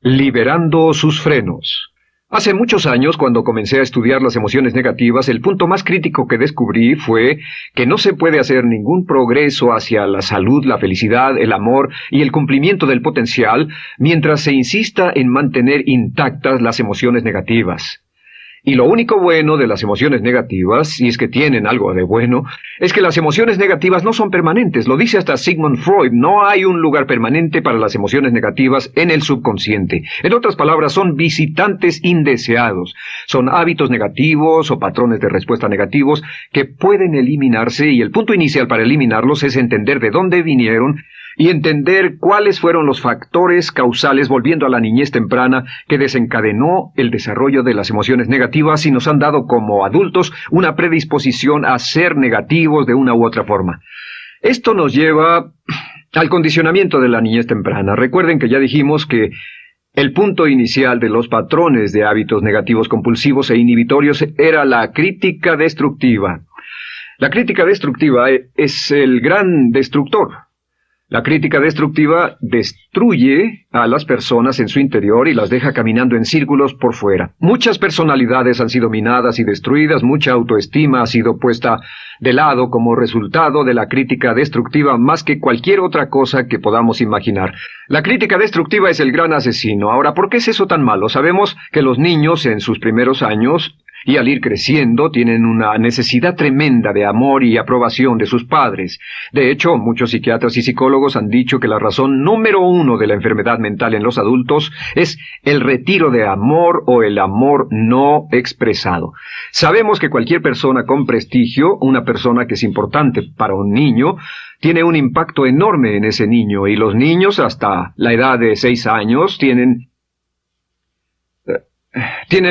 Liberando sus frenos. Hace muchos años, cuando comencé a estudiar las emociones negativas, el punto más crítico que descubrí fue que no se puede hacer ningún progreso hacia la salud, la felicidad, el amor y el cumplimiento del potencial mientras se insista en mantener intactas las emociones negativas. Y lo único bueno de las emociones negativas, si es que tienen algo de bueno, es que las emociones negativas no son permanentes. Lo dice hasta Sigmund Freud, no hay un lugar permanente para las emociones negativas en el subconsciente. En otras palabras, son visitantes indeseados. Son hábitos negativos o patrones de respuesta negativos que pueden eliminarse, y el punto inicial para eliminarlos es entender de dónde vinieron y entender cuáles fueron los factores causales, volviendo a la niñez temprana, que desencadenó el desarrollo de las emociones negativas y nos han dado como adultos una predisposición a ser negativos de una u otra forma. Esto nos lleva al condicionamiento de la niñez temprana. Recuerden que ya dijimos que el punto inicial de los patrones de hábitos negativos compulsivos e inhibitorios era la crítica destructiva. La crítica destructiva es el gran destructor. La crítica destructiva destruye a las personas en su interior y las deja caminando en círculos por fuera. Muchas personalidades han sido minadas y destruidas, mucha autoestima ha sido puesta de lado como resultado de la crítica destructiva más que cualquier otra cosa que podamos imaginar. La crítica destructiva es el gran asesino. Ahora, ¿por qué es eso tan malo? Sabemos que los niños en sus primeros años y al ir creciendo tienen una necesidad tremenda de amor y aprobación de sus padres. De hecho, muchos psiquiatras y psicólogos han dicho que la razón número uno de la enfermedad mental en los adultos es el retiro de amor o el amor no expresado. Sabemos que cualquier persona con prestigio, una persona que es importante para un niño, tiene un impacto enorme en ese niño, y los niños hasta la edad de 6 años tienen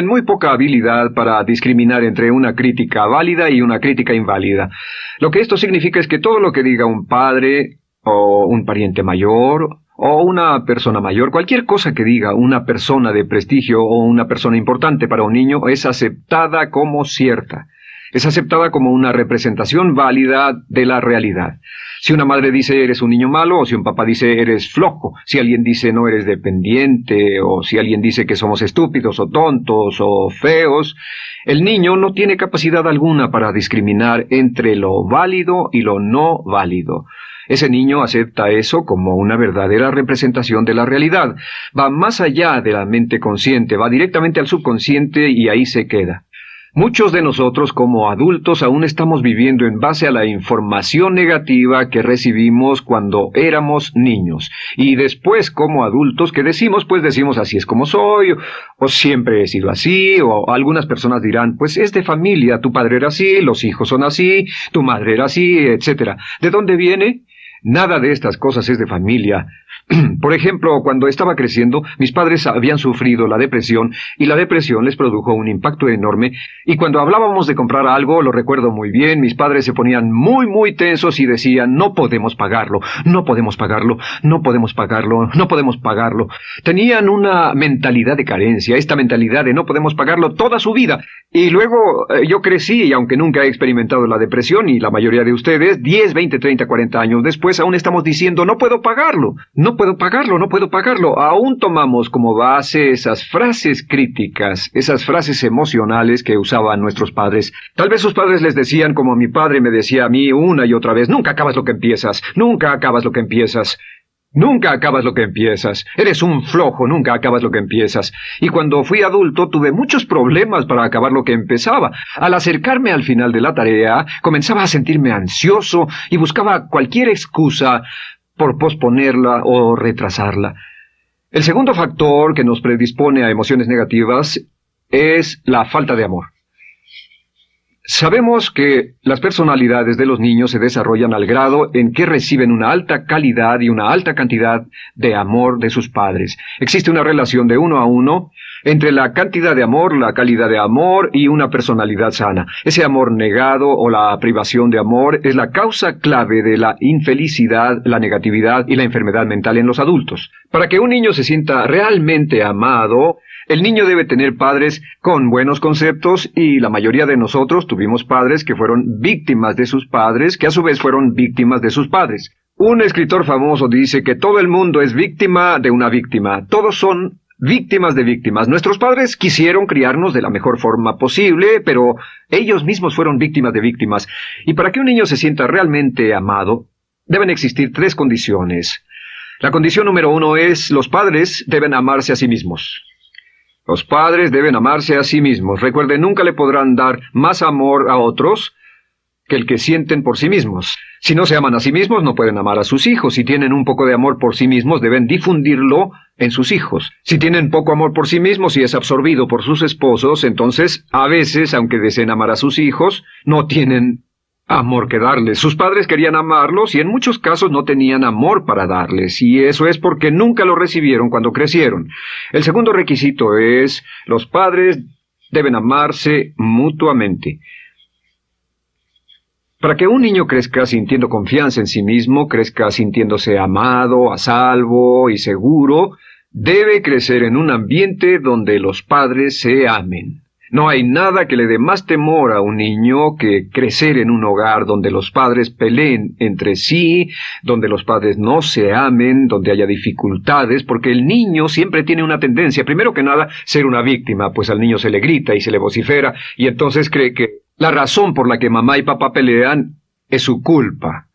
muy poca habilidad para discriminar entre una crítica válida y una crítica inválida. Lo que esto significa es que todo lo que diga un padre o un pariente mayor o una persona mayor, cualquier cosa que diga una persona de prestigio o una persona importante para un niño es aceptada como cierta. Es aceptada como una representación válida de la realidad. Si una madre dice eres un niño malo, o si un papá dice eres flojo, si alguien dice no eres dependiente, o si alguien dice que somos estúpidos o tontos o feos, el niño no tiene capacidad alguna para discriminar entre lo válido y lo no válido. Ese niño acepta eso como una verdadera representación de la realidad. Va más allá de la mente consciente, va directamente al subconsciente y ahí se queda. Muchos de nosotros como adultos aún estamos viviendo en base a la información negativa que recibimos cuando éramos niños. Y después como adultos, ¿qué decimos? Pues decimos así es como soy, o siempre he sido así, o algunas personas dirán, pues es de familia, tu padre era así, los hijos son así, tu madre era así, etc. ¿De dónde viene? Nada de estas cosas es de familia. Por ejemplo, cuando estaba creciendo, mis padres habían sufrido la depresión y la depresión les produjo un impacto enorme, y cuando hablábamos de comprar algo, lo recuerdo muy bien, mis padres se ponían muy tensos y decían, no podemos pagarlo, no podemos pagarlo, no podemos pagarlo, no podemos pagarlo. Tenían una mentalidad de carencia, esta mentalidad de no podemos pagarlo toda su vida. Y luego yo crecí, y aunque nunca he experimentado la depresión, y la mayoría de ustedes, 10, 20, 30, 40 años después, aún estamos diciendo, no puedo pagarlo, no puedo pagarlo, no puedo pagarlo. Aún tomamos como base esas frases críticas, esas frases emocionales que usaban nuestros padres. Tal vez sus padres les decían como mi padre me decía a mí una y otra vez, nunca acabas lo que empiezas, nunca acabas lo que empiezas. Nunca acabas lo que empiezas. Eres un flojo, nunca acabas lo que empiezas. Y cuando fui adulto tuve muchos problemas para acabar lo que empezaba. Al acercarme al final de la tarea, comenzaba a sentirme ansioso y buscaba cualquier excusa por posponerla o retrasarla. El segundo factor que nos predispone a emociones negativas es la falta de amor. Sabemos que las personalidades de los niños se desarrollan al grado en que reciben una alta calidad y una alta cantidad de amor de sus padres. Existe una relación de 1 a 1 entre la cantidad de amor, la calidad de amor y una personalidad sana. Ese amor negado o la privación de amor es la causa clave de la infelicidad, la negatividad y la enfermedad mental en los adultos. Para que un niño se sienta realmente amado, el niño debe tener padres con buenos conceptos, y la mayoría de nosotros tuvimos padres que fueron víctimas de sus padres, que a su vez fueron víctimas de sus padres. Un escritor famoso dice que todo el mundo es víctima de una víctima. Todos son víctimas de víctimas. Nuestros padres quisieron criarnos de la mejor forma posible, pero ellos mismos fueron víctimas de víctimas. Y para que un niño se sienta realmente amado, deben existir 3 condiciones. La condición número 1 es: los padres deben amarse a sí mismos. Los padres deben amarse a sí mismos. Recuerden, nunca le podrán dar más amor a otros que el que sienten por sí mismos. Si no se aman a sí mismos, no pueden amar a sus hijos. Si tienen un poco de amor por sí mismos, deben difundirlo en sus hijos. Si tienen poco amor por sí mismos y es absorbido por sus esposos, entonces, a veces, aunque deseen amar a sus hijos, no tienen amor que darles. Sus padres querían amarlos y en muchos casos no tenían amor para darles, y eso es porque nunca lo recibieron cuando crecieron. El segundo requisito es: los padres deben amarse mutuamente. Para que un niño crezca sintiendo confianza en sí mismo, crezca sintiéndose amado, a salvo y seguro, debe crecer en un ambiente donde los padres se amen. No hay nada que le dé más temor a un niño que crecer en un hogar donde los padres peleen entre sí, donde los padres no se amen, donde haya dificultades, porque el niño siempre tiene una tendencia, primero que nada, ser una víctima, pues al niño se le grita y se le vocifera, y entonces cree que la razón por la que mamá y papá pelean es su culpa.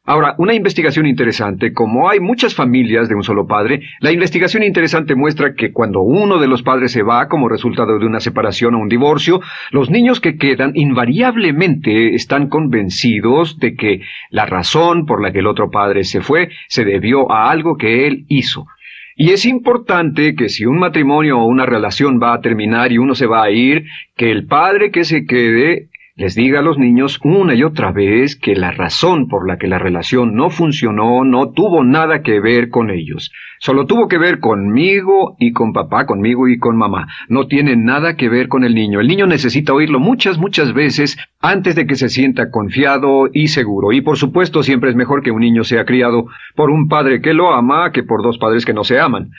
Ahora, una investigación interesante: como hay muchas familias de un solo padre, la investigación interesante muestra que cuando uno de los padres se va como resultado de una separación o un divorcio, los niños que quedan invariablemente están convencidos de que la razón por la que el otro padre se fue se debió a algo que él hizo. Y es importante que si un matrimonio o una relación va a terminar y uno se va a ir, que el padre que se quede les diga a los niños una y otra vez que la razón por la que la relación no funcionó no tuvo nada que ver con ellos. Solo tuvo que ver conmigo y con papá, conmigo y con mamá. No tiene nada que ver con el niño. El niño necesita oírlo muchas veces antes de que se sienta confiado y seguro. Y por supuesto, siempre es mejor que un niño sea criado por un padre que lo ama que por 2 padres que no se aman.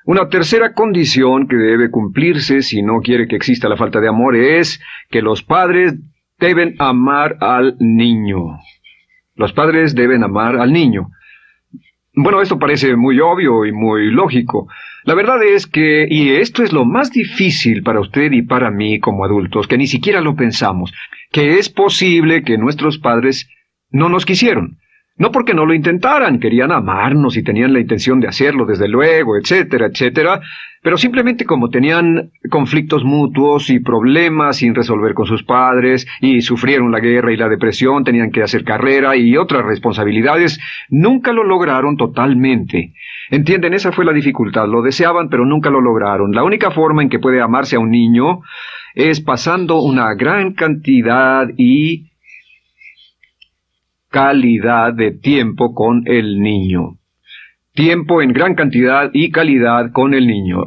Una tercera condición que debe cumplirse si no quiere que exista la falta de amor es que los padres deben amar al niño. Los padres deben amar al niño. Bueno, esto parece muy obvio y muy lógico. La verdad es que, y esto es lo más difícil para usted y para mí como adultos, que ni siquiera lo pensamos, que es posible que nuestros padres no nos quisieron. No porque no lo intentaran, querían amarnos y tenían la intención de hacerlo, desde luego, etcétera, etcétera, pero simplemente como tenían conflictos mutuos y problemas sin resolver con sus padres, y sufrieron la guerra y la depresión, tenían que hacer carrera y otras responsabilidades, nunca lo lograron totalmente. ¿Entienden? Esa fue la dificultad. Lo deseaban, pero nunca lo lograron. La única forma en que puede amarse a un niño es pasando una gran cantidad y calidad de tiempo con el niño. Tiempo en gran cantidad y calidad con el niño.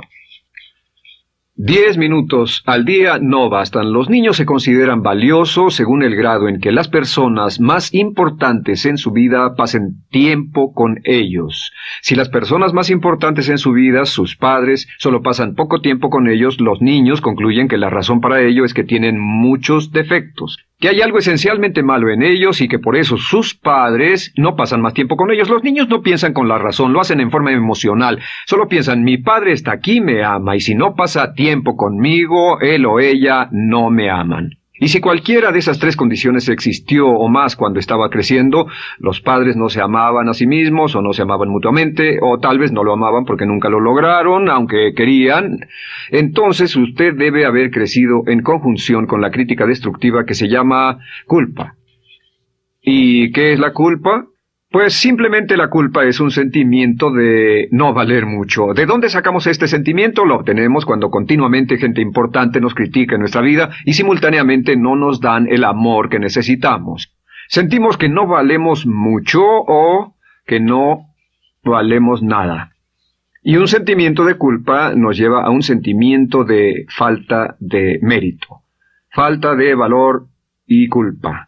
10 minutos al día no bastan. Los niños se consideran valiosos según el grado en que las personas más importantes en su vida pasen tiempo con ellos. Si las personas más importantes en su vida, sus padres, solo pasan poco tiempo con ellos, los niños concluyen que la razón para ello es que tienen muchos defectos, que hay algo esencialmente malo en ellos y que por eso sus padres no pasan más tiempo con ellos. Los niños no piensan con la razón, lo hacen en forma emocional. Solo piensan: mi padre está aquí, me ama, y si no pasa tiempo conmigo, él o ella no me aman. Y si cualquiera de esas 3 condiciones existió o más cuando estaba creciendo, los padres no se amaban a sí mismos, o no se amaban mutuamente, o tal vez no lo amaban porque nunca lo lograron, aunque querían, entonces usted debe haber crecido en conjunción con la crítica destructiva que se llama culpa. ¿Y qué es la culpa? Pues simplemente la culpa es un sentimiento de no valer mucho. ¿De dónde sacamos este sentimiento? Lo obtenemos cuando continuamente gente importante nos critica en nuestra vida y simultáneamente no nos dan el amor que necesitamos. Sentimos que no valemos mucho o que no valemos nada. Y un sentimiento de culpa nos lleva a un sentimiento de falta de mérito, falta de valor y culpa.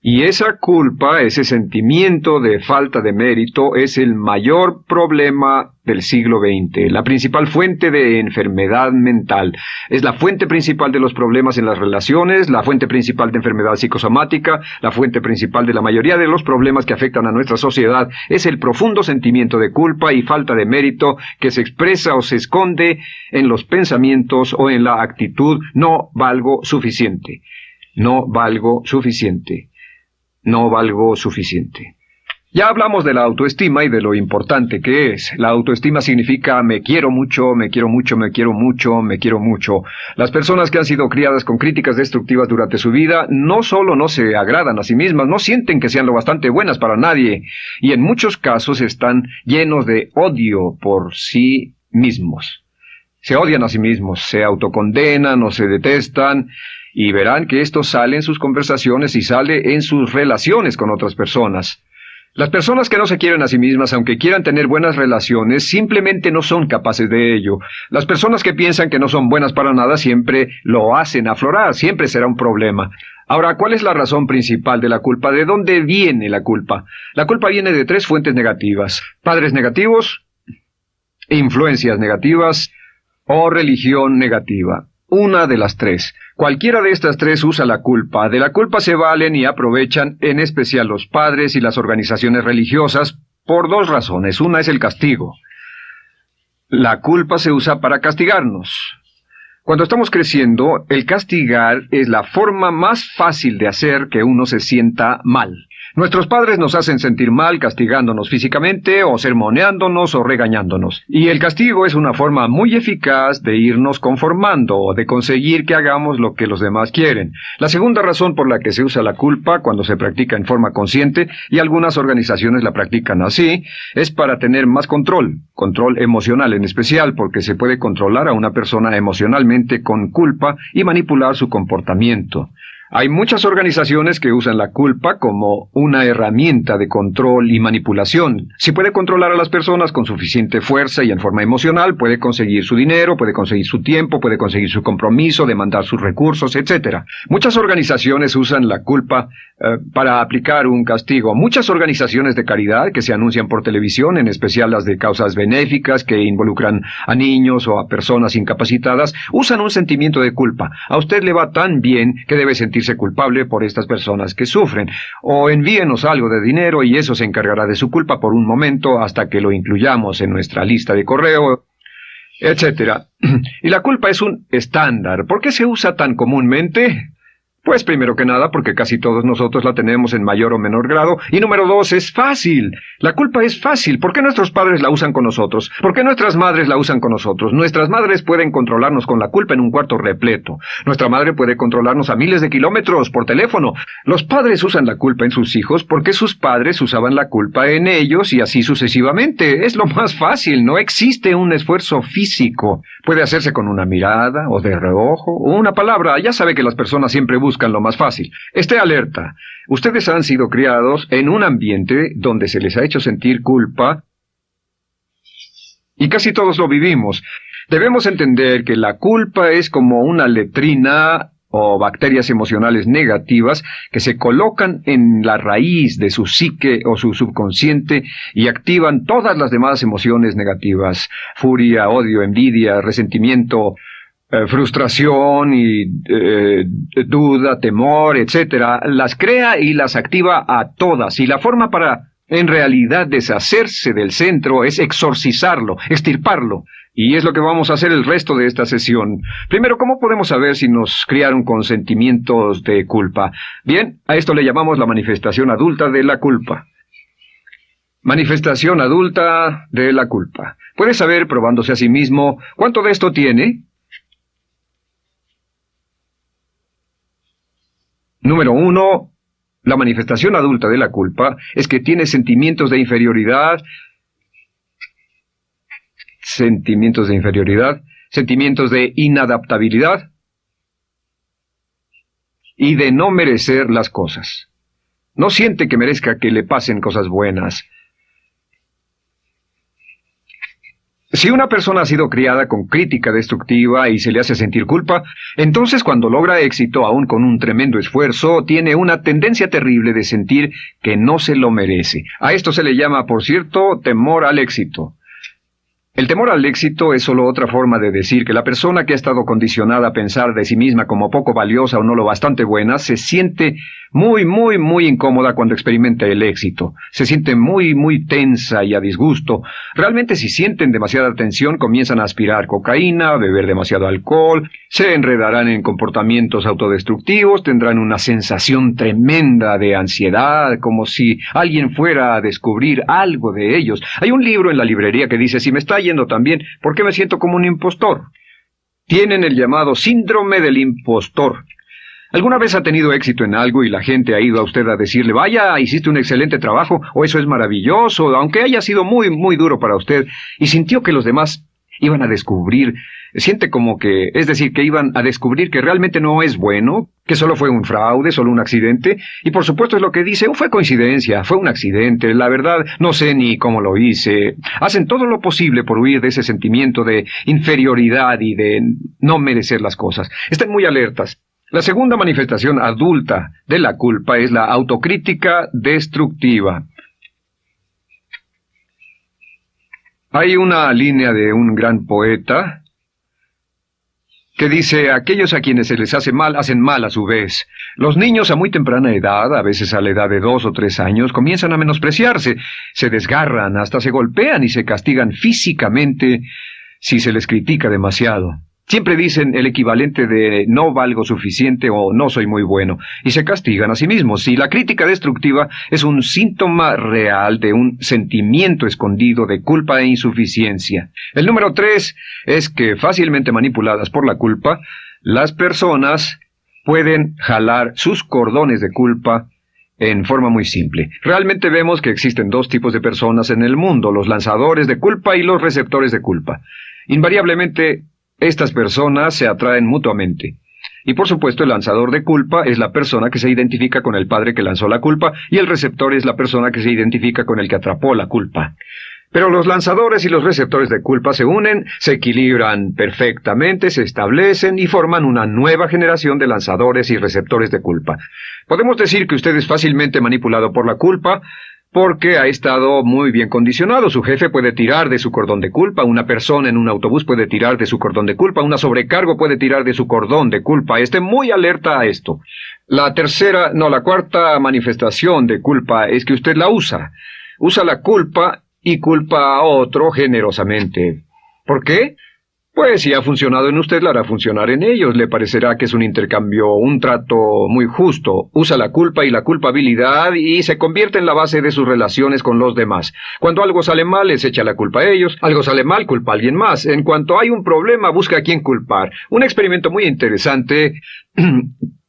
Y esa culpa, ese sentimiento de falta de mérito, es el mayor problema del siglo XX, la principal fuente de enfermedad mental. Es la fuente principal de los problemas en las relaciones, la fuente principal de enfermedad psicosomática, la fuente principal de la mayoría de los problemas que afectan a nuestra sociedad. Es el profundo sentimiento de culpa y falta de mérito que se expresa o se esconde en los pensamientos o en la actitud: no valgo suficiente, no valgo suficiente. No valgo suficiente. Ya hablamos de la autoestima y de lo importante que es. La autoestima significa me quiero mucho, me quiero mucho, me quiero mucho, me quiero mucho. Las personas que han sido criadas con críticas destructivas durante su vida no solo no se agradan a sí mismas, no sienten que sean lo bastante buenas para nadie, y en muchos casos están llenos de odio por sí mismos. Se odian a sí mismos, se autocondenan o se detestan, y verán que esto sale en sus conversaciones y sale en sus relaciones con otras personas. Las personas que no se quieren a sí mismas, aunque quieran tener buenas relaciones, simplemente no son capaces de ello. Las personas que piensan que no son buenas para nada siempre lo hacen aflorar, siempre será un problema. Ahora, ¿cuál es la razón principal de la culpa? ¿De dónde viene la culpa? La culpa viene de 3 fuentes negativas: padres negativos, influencias negativas o religión negativa. Una de las 3. Cualquiera de estas 3 usa la culpa. De la culpa se valen y aprovechan, en especial los padres y las organizaciones religiosas, por 2 razones. Una es el castigo. La culpa se usa para castigarnos. Cuando estamos creciendo, el castigar es la forma más fácil de hacer que uno se sienta mal. Nuestros padres nos hacen sentir mal castigándonos físicamente o sermoneándonos o regañándonos. Y el castigo es una forma muy eficaz de irnos conformando o de conseguir que hagamos lo que los demás quieren. La segunda razón por la que se usa la culpa cuando se practica en forma consciente, y algunas organizaciones la practican así, es para tener más control emocional en especial, porque se puede controlar a una persona emocionalmente con culpa y manipular su comportamiento. Hay muchas organizaciones que usan la culpa como una herramienta de control y manipulación. Si puede controlar a las personas con suficiente fuerza y en forma emocional, puede conseguir su dinero, puede conseguir su tiempo, puede conseguir su compromiso, demandar sus recursos, etc. Muchas organizaciones usan la culpa para aplicar un castigo. Muchas organizaciones de caridad que se anuncian por televisión, en especial las de causas benéficas que involucran a niños o a personas incapacitadas, usan un sentimiento de culpa. A usted le va tan bien que debe sentirse culpable por estas personas que sufren. O envíenos algo de dinero y eso se encargará de su culpa por un momento hasta que lo incluyamos en nuestra lista de correo, etc. Y la culpa es un estándar. ¿Por qué se usa tan comúnmente? Pues primero que nada porque casi todos nosotros la tenemos en mayor o menor grado, y número 2, es fácil. La culpa es fácil. ¿Por qué nuestros padres la usan con nosotros? ¿Por qué nuestras madres la usan con nosotros? Nuestras madres pueden controlarnos con la culpa en un cuarto repleto. Nuestra madre puede controlarnos a miles de kilómetros por teléfono. Los padres usan la culpa en sus hijos porque sus padres usaban la culpa en ellos y así sucesivamente. Es lo más fácil, no existe un esfuerzo físico. Puede hacerse con una mirada o de reojo o una palabra. Ya sabe que las personas siempre buscan lo más fácil. Esté alerta. Ustedes han sido criados en un ambiente donde se les ha hecho sentir culpa y casi todos lo vivimos. Debemos entender que la culpa es como una letrina o bacterias emocionales negativas que se colocan en la raíz de su psique o su subconsciente y activan todas las demás emociones negativas: furia, odio, envidia, resentimiento, frustración y duda, temor, etc. Las crea y las activa a todas, y la forma para, en realidad, deshacerse del centro es exorcizarlo, extirparlo, y es lo que vamos a hacer el resto de esta sesión. Primero, ¿cómo podemos saber si nos criaron con sentimientos de culpa? Bien, a esto le llamamos la manifestación adulta de la culpa. Manifestación adulta de la culpa. Puede saber, probándose a sí mismo, cuánto de esto tiene. Número 1, la manifestación adulta de la culpa es que tiene sentimientos de inferioridad, sentimientos de inadaptabilidad y de no merecer las cosas. No siente que merezca que le pasen cosas buenas. Si una persona ha sido criada con crítica destructiva y se le hace sentir culpa, entonces cuando logra éxito, aun con un tremendo esfuerzo, tiene una tendencia terrible de sentir que no se lo merece. A esto se le llama, por cierto, temor al éxito. El temor al éxito es solo otra forma de decir que la persona que ha estado condicionada a pensar de sí misma como poco valiosa o no lo bastante buena, se siente muy incómoda cuando experimenta el éxito. Se siente muy tensa y a disgusto. Realmente si sienten demasiada tensión, comienzan a aspirar cocaína, a beber demasiado alcohol, se enredarán en comportamientos autodestructivos, tendrán una sensación tremenda de ansiedad, como si alguien fuera a descubrir algo de ellos. Hay un libro en la librería que dice, si me está yendo tan bien, ¿por qué me siento como un impostor? Tienen el llamado síndrome del impostor. ¿Alguna vez ha tenido éxito en algo y la gente ha ido a usted a decirle, vaya, hiciste un excelente trabajo, o eso es maravilloso, aunque haya sido muy duro para usted, y sintió que los demás iban a descubrir, siente como que, es decir, que iban a descubrir que realmente no es bueno, que solo fue un fraude, solo un accidente, y por supuesto es lo que dice, fue coincidencia, fue un accidente, la verdad, no sé ni cómo lo hice. Hacen todo lo posible por huir de ese sentimiento de inferioridad y de no merecer las cosas. Estén muy alertas. La segunda manifestación adulta de la culpa es la autocrítica destructiva. Hay una línea de un gran poeta que dice, aquellos a quienes se les hace mal, hacen mal a su vez. Los niños a muy temprana edad, a veces a la edad de 2 o 3 años, comienzan a menospreciarse, se desgarran, hasta se golpean y se castigan físicamente si se les critica demasiado. Siempre dicen el equivalente de no valgo suficiente o no soy muy bueno, y se castigan a sí mismos. Y la crítica destructiva es un síntoma real de un sentimiento escondido de culpa e insuficiencia. El número 3 es que, fácilmente manipuladas por la culpa, las personas pueden jalar sus cordones de culpa en forma muy simple. Realmente vemos que existen 2 tipos de personas en el mundo, los lanzadores de culpa y los receptores de culpa. Invariablemente, estas personas se atraen mutuamente. Y por supuesto el lanzador de culpa es la persona que se identifica con el padre que lanzó la culpa y el receptor es la persona que se identifica con el que atrapó la culpa. Pero los lanzadores y los receptores de culpa se unen, se equilibran perfectamente, se establecen y forman una nueva generación de lanzadores y receptores de culpa. Podemos decir que usted es fácilmente manipulado por la culpa, porque ha estado muy bien condicionado. Su jefe puede tirar de su cordón de culpa, una persona en un autobús puede tirar de su cordón de culpa, una sobrecargo puede tirar de su cordón de culpa. Esté muy alerta a esto. La cuarta manifestación de culpa es que usted la usa. Usa la culpa y culpa a otro generosamente. ¿Por qué? Pues si ha funcionado en usted, la hará funcionar en ellos. Le parecerá que es un intercambio, un trato muy justo. Usa la culpa y la culpabilidad y se convierte en la base de sus relaciones con los demás. Cuando algo sale mal, les echa la culpa a ellos. Algo sale mal, culpa a alguien más. En cuanto hay un problema, busca a quién culpar. Un experimento muy interesante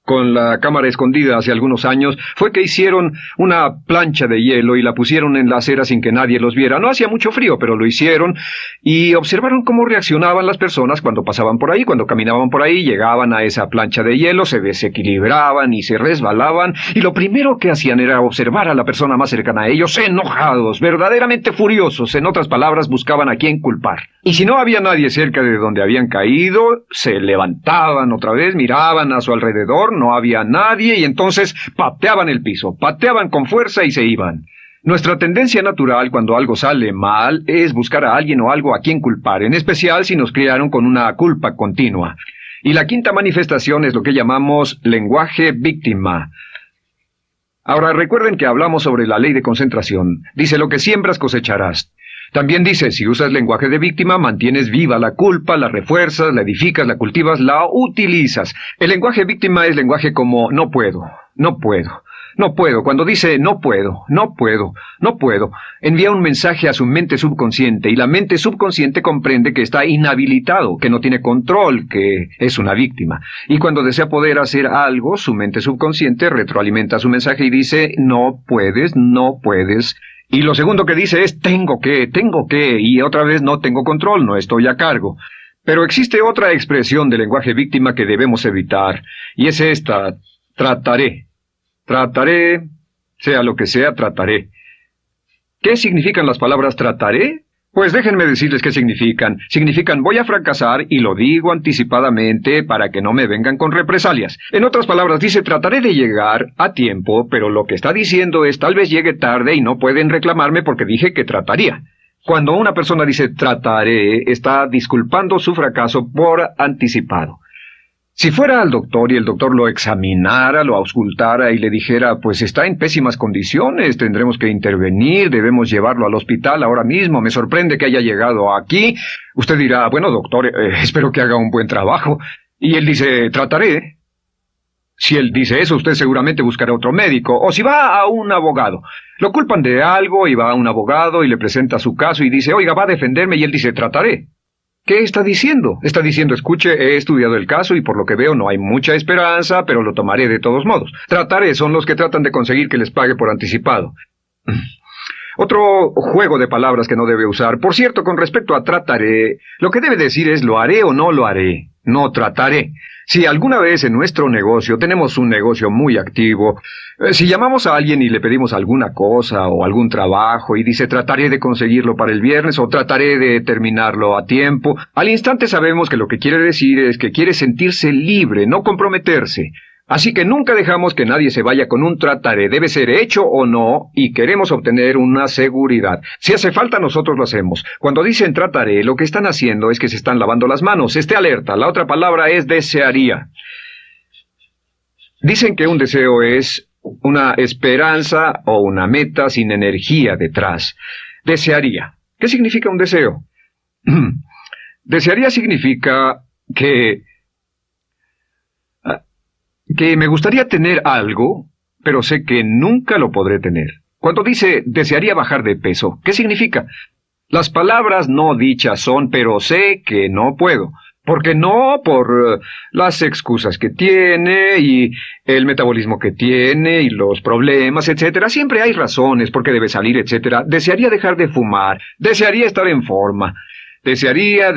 con la cámara escondida hace algunos años, fue que hicieron una plancha de hielo y la pusieron en la acera sin que nadie los viera. No hacía mucho frío, pero lo hicieron y observaron cómo reaccionaban las personas cuando pasaban por ahí, cuando caminaban por ahí, llegaban a esa plancha de hielo, se desequilibraban y se resbalaban, y lo primero que hacían era observar a la persona más cercana a ellos, enojados, verdaderamente furiosos, en otras palabras, buscaban a quién culpar. Y si no había nadie cerca de donde habían caído, se levantaban otra vez, miraban a su alrededor, no había nadie y entonces pateaban el piso, pateaban con fuerza y se iban. Nuestra tendencia natural cuando algo sale mal es buscar a alguien o algo a quien culpar, en especial si nos criaron con una culpa continua. Y la quinta manifestación es lo que llamamos lenguaje víctima. Ahora recuerden que hablamos sobre la ley de concentración. Dice, lo que siembras cosecharás. También dice, si usas lenguaje de víctima, mantienes viva la culpa, la refuerzas, la edificas, la cultivas, la utilizas. El lenguaje víctima es lenguaje como no puedo, no puedo, no puedo. Cuando dice no puedo, no puedo, no puedo, envía un mensaje a su mente subconsciente y la mente subconsciente comprende que está inhabilitado, que no tiene control, que es una víctima. Y cuando desea poder hacer algo, su mente subconsciente retroalimenta su mensaje y dice no puedes, no puedes. Y lo segundo que dice es tengo que, y otra vez no tengo control, no estoy a cargo. Pero existe otra expresión del lenguaje víctima que debemos evitar, y es esta, trataré. Trataré, sea lo que sea, trataré. ¿Qué significan las palabras trataré? Pues déjenme decirles qué significan. Significan voy a fracasar y lo digo anticipadamente para que no me vengan con represalias. En otras palabras, dice trataré de llegar a tiempo, pero lo que está diciendo es tal vez llegue tarde y no pueden reclamarme porque dije que trataría. Cuando una persona dice trataré, está disculpando su fracaso por anticipado. Si fuera al doctor y el doctor lo examinara, lo auscultara y le dijera, pues está en pésimas condiciones, tendremos que intervenir, debemos llevarlo al hospital ahora mismo, me sorprende que haya llegado aquí, usted dirá, bueno doctor, espero que haga un buen trabajo. Y él dice, trataré. Si él dice eso, usted seguramente buscará otro médico, o si va a un abogado. Lo culpan de algo y va a un abogado y le presenta su caso y dice, oiga, va a defenderme, y él dice, trataré. ¿Qué está diciendo? Está diciendo, escuche, he estudiado el caso y por lo que veo no hay mucha esperanza, pero lo tomaré de todos modos. Trataré son los que tratan de conseguir que les pague por anticipado. Otro juego de palabras que no debe usar. Por cierto, con respecto a trataré, lo que debe decir es lo haré o no lo haré. No trataré. Si alguna vez en nuestro negocio, tenemos un negocio muy activo, si llamamos a alguien y le pedimos alguna cosa o algún trabajo y dice trataré de conseguirlo para el viernes o trataré de terminarlo a tiempo, al instante sabemos que lo que quiere decir es que quiere sentirse libre, no comprometerse. Así que nunca dejamos que nadie se vaya con un trataré, debe ser hecho o no, y queremos obtener una seguridad. Si hace falta, nosotros lo hacemos. Cuando dicen trataré, lo que están haciendo es que se están lavando las manos. Esté alerta, la otra palabra es desearía. Dicen que un deseo es una esperanza o una meta sin energía detrás. Desearía. ¿Qué significa un deseo? Desearía significa que me gustaría tener algo, pero sé que nunca lo podré tener. Cuando dice desearía bajar de peso, ¿qué significa? Las palabras no dichas son, pero sé que no puedo. Porque no por las excusas que tiene y el metabolismo que tiene y los problemas, etcétera. Siempre hay razones por qué debe salir, etcétera. Desearía dejar de fumar, desearía estar en forma. Desearía.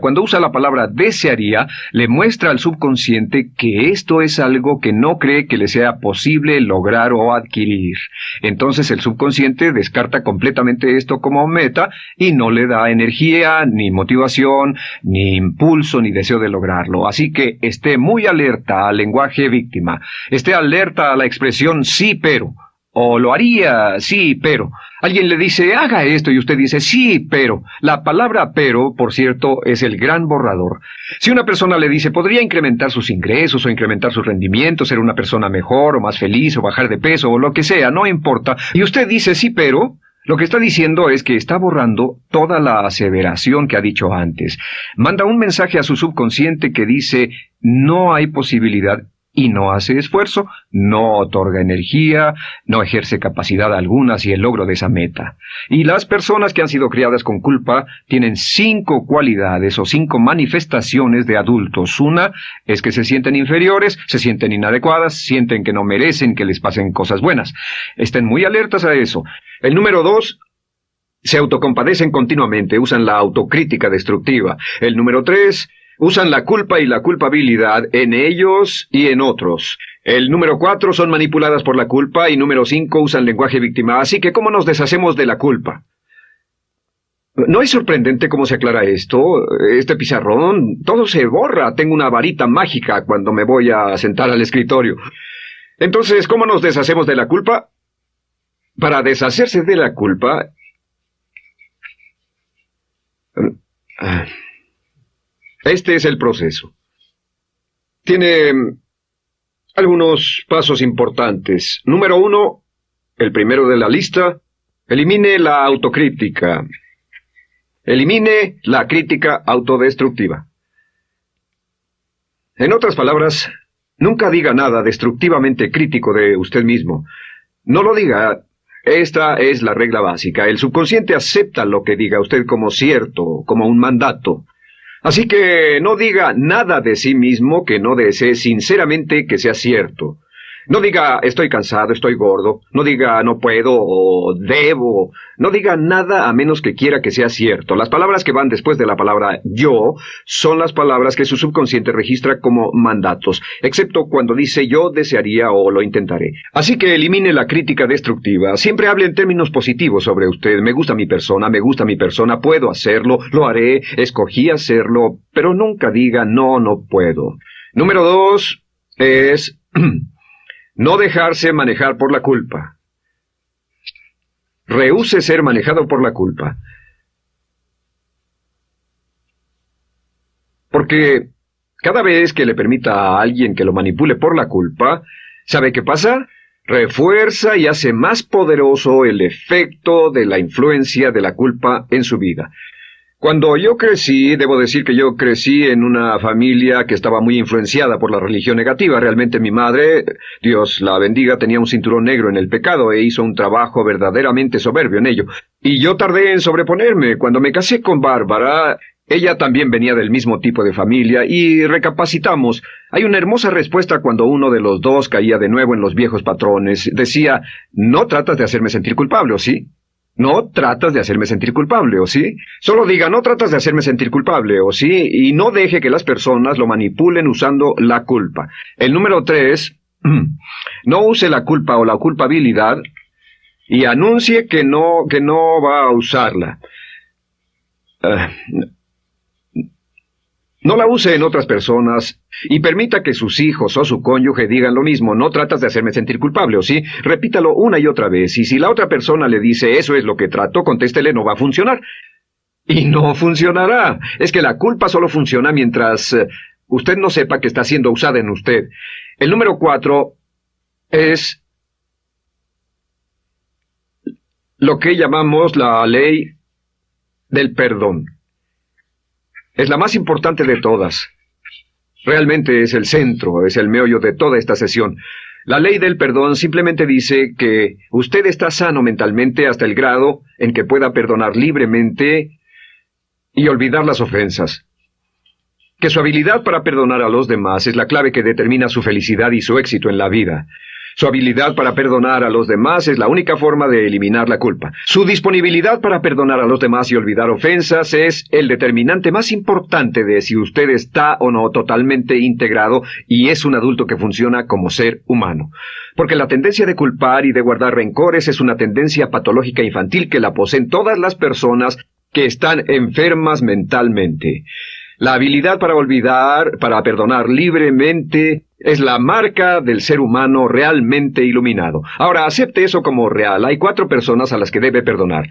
Cuando usa la palabra desearía, le muestra al subconsciente que esto es algo que no cree que le sea posible lograr o adquirir. Entonces el subconsciente descarta completamente esto como meta y no le da energía, ni motivación, ni impulso, ni deseo de lograrlo. Así que esté muy alerta al lenguaje víctima. Esté alerta a la expresión sí, pero. O lo haría, sí, pero. Alguien le dice, haga esto, y usted dice, sí, pero. La palabra pero, por cierto, es el gran borrador. Si una persona le dice, podría incrementar sus ingresos o incrementar su rendimiento, ser una persona mejor o más feliz o bajar de peso o lo que sea, no importa, y usted dice, sí, pero, lo que está diciendo es que está borrando toda la aseveración que ha dicho antes. Manda un mensaje a su subconsciente que dice, no hay posibilidad. Y no hace esfuerzo, no otorga energía, no ejerce capacidad alguna hacia el logro de esa meta. Y las personas que han sido criadas con culpa tienen 5 cualidades o 5 manifestaciones de adultos. Una es que se sienten inferiores, se sienten inadecuadas, sienten que no merecen que les pasen cosas buenas. Estén muy alertas a eso. El número 2, se autocompadecen continuamente, usan la autocrítica destructiva. El número 3, usan la culpa y la culpabilidad en ellos y en otros. El número 4, son manipuladas por la culpa, y número 5, usan lenguaje víctima. Así que, ¿cómo nos deshacemos de la culpa? ¿No es sorprendente cómo se aclara esto? Este pizarrón, todo se borra. Tengo una varita mágica cuando me voy a sentar al escritorio. Entonces, ¿cómo nos deshacemos de la culpa? Para deshacerse de la culpa... Este es el proceso. Tiene algunos pasos importantes. Número 1, el primero de la lista, elimine la autocrítica. Elimine la crítica autodestructiva. En otras palabras, nunca diga nada destructivamente crítico de usted mismo. No lo diga. Esta es la regla básica. El subconsciente acepta lo que diga usted como cierto, como un mandato. Así que no diga nada de sí mismo que no desee sinceramente que sea cierto. No diga estoy cansado, estoy gordo, no diga no puedo o debo, no diga nada a menos que quiera que sea cierto. Las palabras que van después de la palabra yo son las palabras que su subconsciente registra como mandatos, excepto cuando dice yo desearía o lo intentaré. Así que elimine la crítica destructiva. Siempre hable en términos positivos sobre usted. Me gusta mi persona, puedo hacerlo, lo haré, escogí hacerlo, pero nunca diga no, no puedo. Número 2 es no dejarse manejar por la culpa. Rehúse ser manejado por la culpa. Porque cada vez que le permita a alguien que lo manipule por la culpa, ¿sabe qué pasa? Refuerza y hace más poderoso el efecto de la influencia de la culpa en su vida. Cuando yo crecí, debo decir que yo crecí en una familia que estaba muy influenciada por la religión negativa. Realmente mi madre, Dios la bendiga, tenía un cinturón negro en el pecado e hizo un trabajo verdaderamente soberbio en ello. Y yo tardé en sobreponerme. Cuando me casé con Bárbara, ella también venía del mismo tipo de familia y recapacitamos. Hay una hermosa respuesta cuando uno de los dos caía de nuevo en los viejos patrones. Decía, no tratas de hacerme sentir culpable, ¿o sí? No tratas de hacerme sentir culpable, ¿o sí? Solo diga, no tratas de hacerme sentir culpable, ¿o sí? Y no deje que las personas lo manipulen usando la culpa. El número 3, no use la culpa o la culpabilidad y anuncie que no va a usarla. No la use en otras personas y permita que sus hijos o su cónyuge digan lo mismo. No tratas de hacerme sentir culpable, ¿o sí? Repítalo una y otra vez. Y si la otra persona le dice eso es lo que trato, contéstele no va a funcionar. Y no funcionará. Es que la culpa solo funciona mientras usted no sepa que está siendo usada en usted. El número 4 es lo que llamamos la ley del perdón. Es la más importante de todas. Realmente es el centro, es el meollo de toda esta sesión. La ley del perdón simplemente dice que usted está sano mentalmente hasta el grado en que pueda perdonar libremente y olvidar las ofensas. Que su habilidad para perdonar a los demás es la clave que determina su felicidad y su éxito en la vida. Su habilidad para perdonar a los demás es la única forma de eliminar la culpa. Su disponibilidad para perdonar a los demás y olvidar ofensas es el determinante más importante de si usted está o no totalmente integrado y es un adulto que funciona como ser humano. Porque la tendencia de culpar y de guardar rencores es una tendencia patológica infantil que la poseen todas las personas que están enfermas mentalmente. La habilidad para olvidar, para perdonar libremente, es la marca del ser humano realmente iluminado. Ahora, acepte eso como real. Hay 4 personas a las que debe perdonar.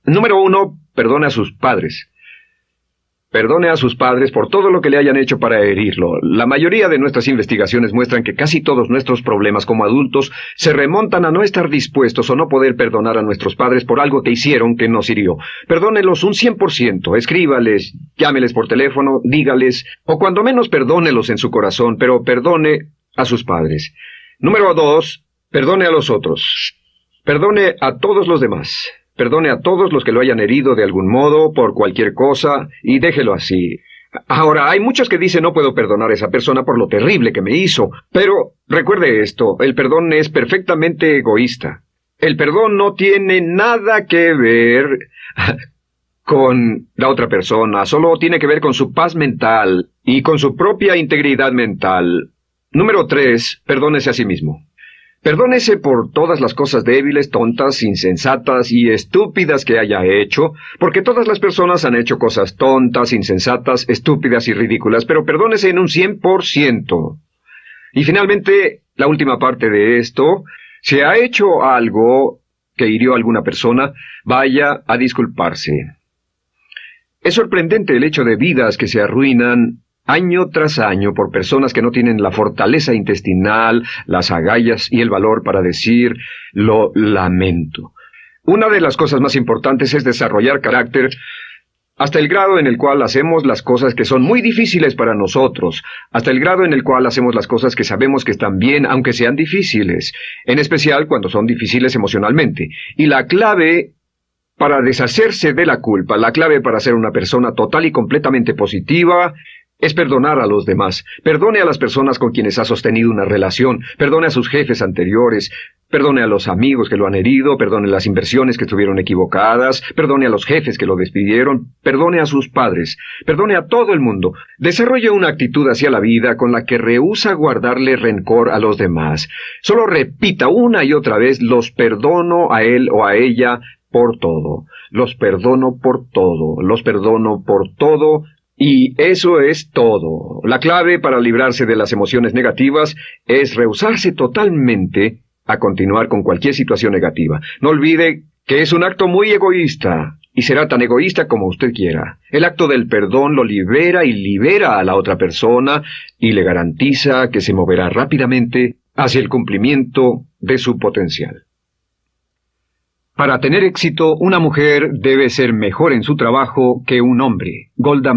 Número 1, perdone a sus padres. Perdone a sus padres por todo lo que le hayan hecho para herirlo. La mayoría de nuestras investigaciones muestran que casi todos nuestros problemas como adultos se remontan a no estar dispuestos o no poder perdonar a nuestros padres por algo que hicieron que nos hirió. Perdónelos un 100%, escríbales, llámeles por teléfono, dígales, o cuando menos perdónelos en su corazón, pero perdone a sus padres. Número 2, perdone a los otros. Perdone a todos los demás. Perdone a todos los que lo hayan herido de algún modo, por cualquier cosa, y déjelo así. Ahora, hay muchos que dicen no puedo perdonar a esa persona por lo terrible que me hizo, pero recuerde esto, el perdón es perfectamente egoísta. El perdón no tiene nada que ver con la otra persona, solo tiene que ver con su paz mental y con su propia integridad mental. Número 3, perdónese a sí mismo. Perdónese por todas las cosas débiles, tontas, insensatas y estúpidas que haya hecho, porque todas las personas han hecho cosas tontas, insensatas, estúpidas y ridículas, pero perdónese en un 100%. Y finalmente, la última parte de esto, si ha hecho algo que hirió a alguna persona, vaya a disculparse. Es sorprendente el hecho de vidas que se arruinan año tras año por personas que no tienen la fortaleza intestinal, las agallas y el valor para decir lo lamento. Una de las cosas más importantes es desarrollar carácter hasta el grado en el cual hacemos las cosas que son muy difíciles para nosotros, hasta el grado en el cual hacemos las cosas que sabemos que están bien, aunque sean difíciles, en especial cuando son difíciles emocionalmente. Y la clave para deshacerse de la culpa, la clave para ser una persona total y completamente positiva, es perdonar a los demás. Perdone a las personas con quienes ha sostenido una relación, perdone a sus jefes anteriores, perdone a los amigos que lo han herido, perdone las inversiones que estuvieron equivocadas, perdone a los jefes que lo despidieron, perdone a sus padres, perdone a todo el mundo. Desarrolle una actitud hacia la vida con la que rehúsa guardarle rencor a los demás. Solo repita una y otra vez: los perdono a él o a ella por todo. Los perdono por todo. Los perdono por todo. Y eso es todo. La clave para librarse de las emociones negativas es rehusarse totalmente a continuar con cualquier situación negativa. No olvide que es un acto muy egoísta, y será tan egoísta como usted quiera. El acto del perdón lo libera y libera a la otra persona y le garantiza que se moverá rápidamente hacia el cumplimiento de su potencial. Para tener éxito, una mujer debe ser mejor en su trabajo que un hombre. Golda